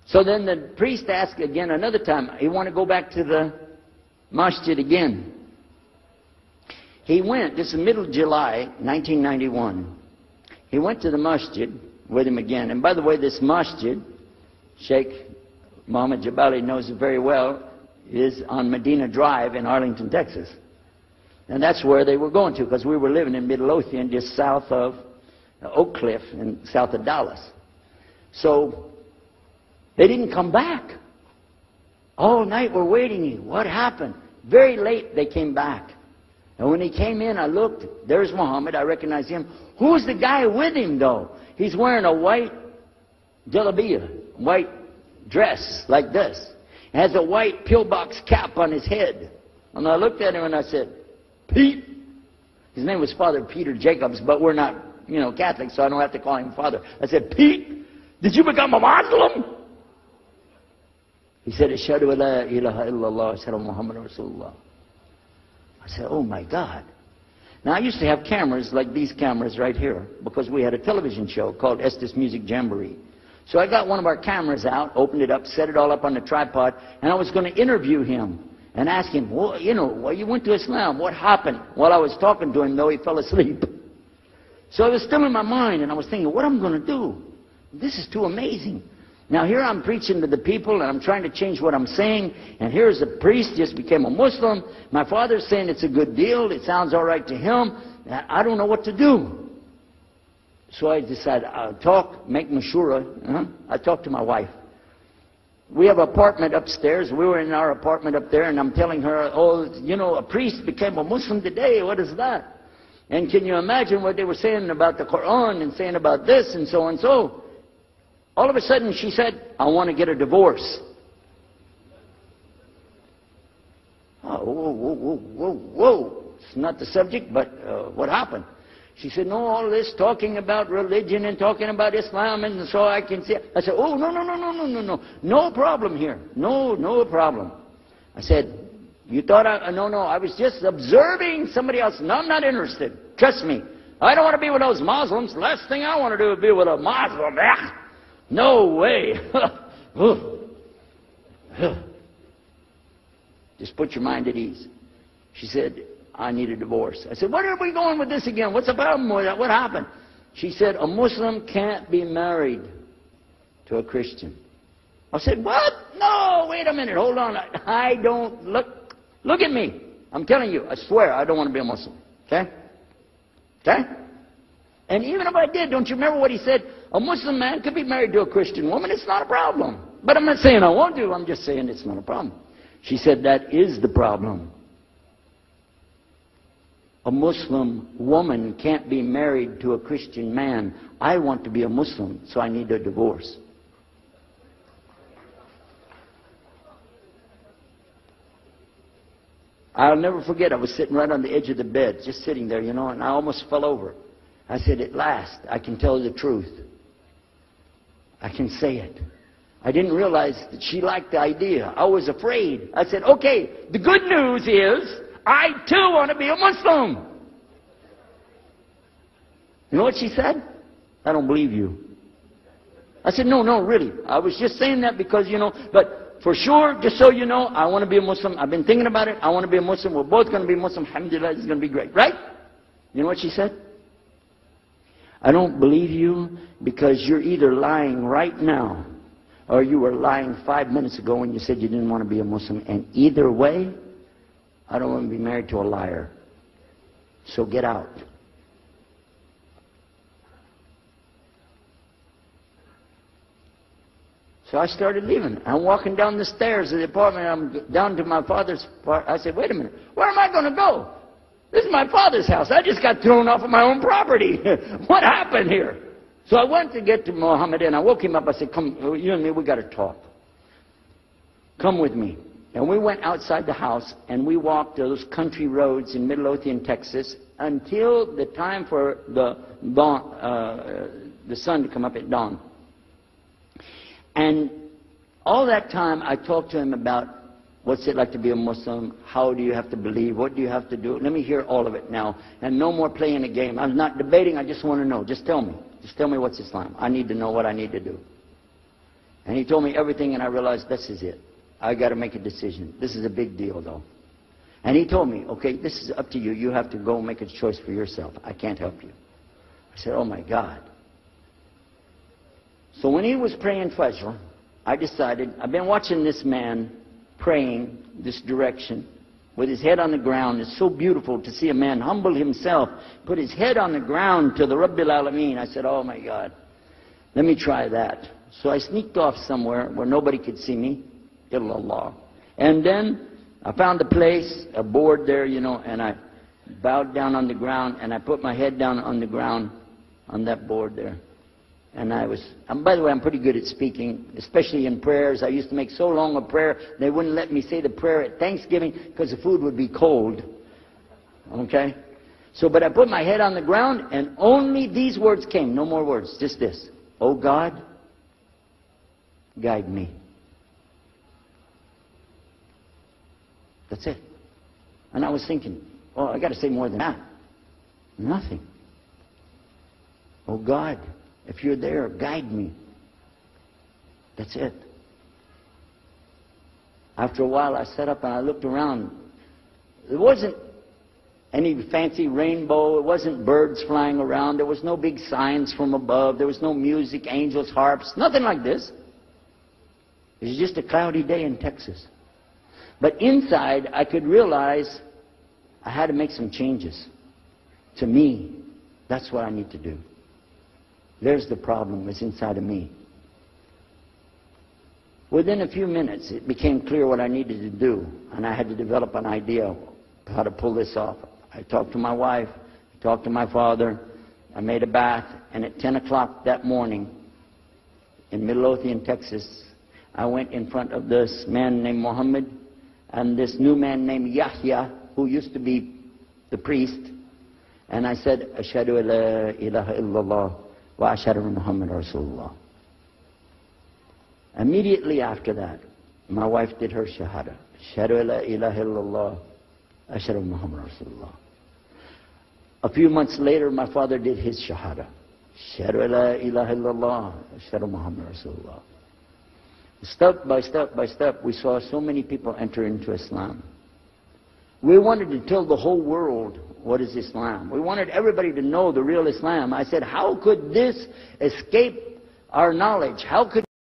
So then the priest asked again another time. He wanted to go back to the masjid again. He went, this is middle of July, 1991. He went to the masjid with him again. And by the way, this masjid, Sheikh Mohammed Jabali knows it very well, is on Medina Drive in Arlington, Texas. And that's where they were going to, because we were living in Midlothian, just south of Oak Cliff and south of Dallas. So they didn't come back. All night we're waiting. What happened? Very late they came back. And when he came in, I looked. There's Muhammad. I recognized him. Who's the guy with him, though? He's wearing a white jalabiyah, white dress like this. Has a white pillbox cap on his head. And I looked at him and I said, Pete. His name was Father Peter Jacobs, but we're not, Catholic, so I don't have to call him Father. I said, Pete, did you become a Muslim? He said, Ashhadu an la ilaha illallah, Ashhadu Muhammad Rasulullah. I said, oh my God. Now I used to have cameras like these cameras right here, because we had a television show called Estes Music Jamboree. So I got one of our cameras out, opened it up, set it all up on the tripod, and I was going to interview him and ask him, well, you went to Islam, what happened? While I was talking to him, though, he fell asleep. So it was still in my mind, and I was thinking, what am I going to do? This is too amazing. Now here I'm preaching to the people, and I'm trying to change what I'm saying, and here's a priest, just became a Muslim. My father's saying it's a good deal, it sounds all right to him. I don't know what to do. So I decided, I'll talk, make mashura. I talked to my wife. We have an apartment upstairs. We were in our apartment up there, and I'm telling her, oh, a priest became a Muslim today. What is that? And can you imagine what they were saying about the Quran and saying about this and so and so? All of a sudden, she said, I want to get a divorce. Oh, whoa. It's not the subject, but what happened? She said, no, all this talking about religion and talking about Islam, and so I can see. I said, oh, no. No problem here. No problem. I said, you thought no, I was just observing somebody else. No, I'm not interested. Trust me. I don't want to be with those Muslims. The last thing I want to do is be with a Muslim. No way. Just put your mind at ease. She said, I need a divorce. I said, where are we going with this again? What's the problem with that? What happened? She said, a Muslim can't be married to a Christian. I said, what? No, wait a minute. Hold on. I don't look at me. I'm telling you, I swear I don't want to be a Muslim. Okay? And even if I did, don't you remember what he said? A Muslim man could be married to a Christian woman. It's not a problem. But I'm not saying I won't do. I'm just saying it's not a problem. She said, that is the problem. A Muslim woman can't be married to a Christian man. I want to be a Muslim, so I need a divorce. I'll never forget, I was sitting right on the edge of the bed, just sitting there, and I almost fell over. I said, at last, I can tell the truth. I can say it. I didn't realize that she liked the idea. I was afraid. I said, okay, the good news is, I too want to be a Muslim. You know what she said? I don't believe you. I said, no, really. I was just saying that because, but for sure, just so you know, I want to be a Muslim. I've been thinking about it. I want to be a Muslim. We're both going to be Muslim. Alhamdulillah, it's going to be great. Right? You know what she said? I don't believe you because you're either lying right now or you were lying 5 minutes ago when you said you didn't want to be a Muslim. And either way, I don't want to be married to a liar. So get out. So I started leaving. I'm walking down the stairs of the apartment. I'm down to my father's part. I said, wait a minute. Where am I going to go? This is my father's house. I just got thrown off of my own property. What happened here? So I went to get to Muhammad and I woke him up. I said, come, you and me, we got to talk. Come with me. And we went outside the house and we walked those country roads in Midlothian, Texas, until the time for the sun to come up at dawn. And all that time I talked to him about what's it like to be a Muslim, how do you have to believe, what do you have to do. Let me hear all of it now. And no more playing a game. I'm not debating, I just want to know. Just tell me. Just tell me what's Islam. I need to know what I need to do. And he told me everything, and I realized this is it. I got to make a decision. This is a big deal, though. And he told me, okay, this is up to you. You have to go make a choice for yourself. I can't help you. I said, oh my God. So when he was praying Fajr, I decided, I've been watching this man praying this direction with his head on the ground. It's so beautiful to see a man humble himself, put his head on the ground to the Rabbil Alameen. I said, oh my God, let me try that. So I sneaked off somewhere where nobody could see me, illallah. And then I found a place, a board there, you know, and I bowed down on the ground, and I put my head down on the ground on that board there. And by the way, I'm pretty good at speaking, especially in prayers. I used to make so long a prayer, they wouldn't let me say the prayer at Thanksgiving because the food would be cold. Okay? So, but I put my head on the ground, and only these words came, no more words, just this. Oh God, guide me. That's it. And I was thinking, oh, I got to say more than that. Nothing. Oh God, if you're there, guide me. That's it. After a while, I sat up and I looked around. There wasn't any fancy rainbow. It wasn't birds flying around. There was no big signs from above. There was no music, angels, harps, nothing like this. It was just a cloudy day in Texas. But inside, I could realize I had to make some changes. To me, that's what I need to do. There's the problem. It's inside of me. Within a few minutes, it became clear what I needed to do, and I had to develop an idea of how to pull this off. I talked to my wife, I talked to my father, I made a bath, and at 10 o'clock that morning, in Midlothian, Texas, I went in front of this man named Muhammad and this new man named Yahya, who used to be the priest, and I said, Ashhadu la ilaha illallah wa ashhadu Muhammad Rasulullah. Immediately after that, my wife did her shahada. Ashhadu la ilaha illallah, ashhadu Muhammad Rasulullah. A few months later, my father did his shahada. Ashhadu la ilaha illallah, ashhadu Muhammad Rasulullah. Step by step by step, we saw so many people enter into Islam. We wanted to tell the whole world what is Islam. We wanted everybody to know the real Islam. I said, how could this escape our knowledge? How could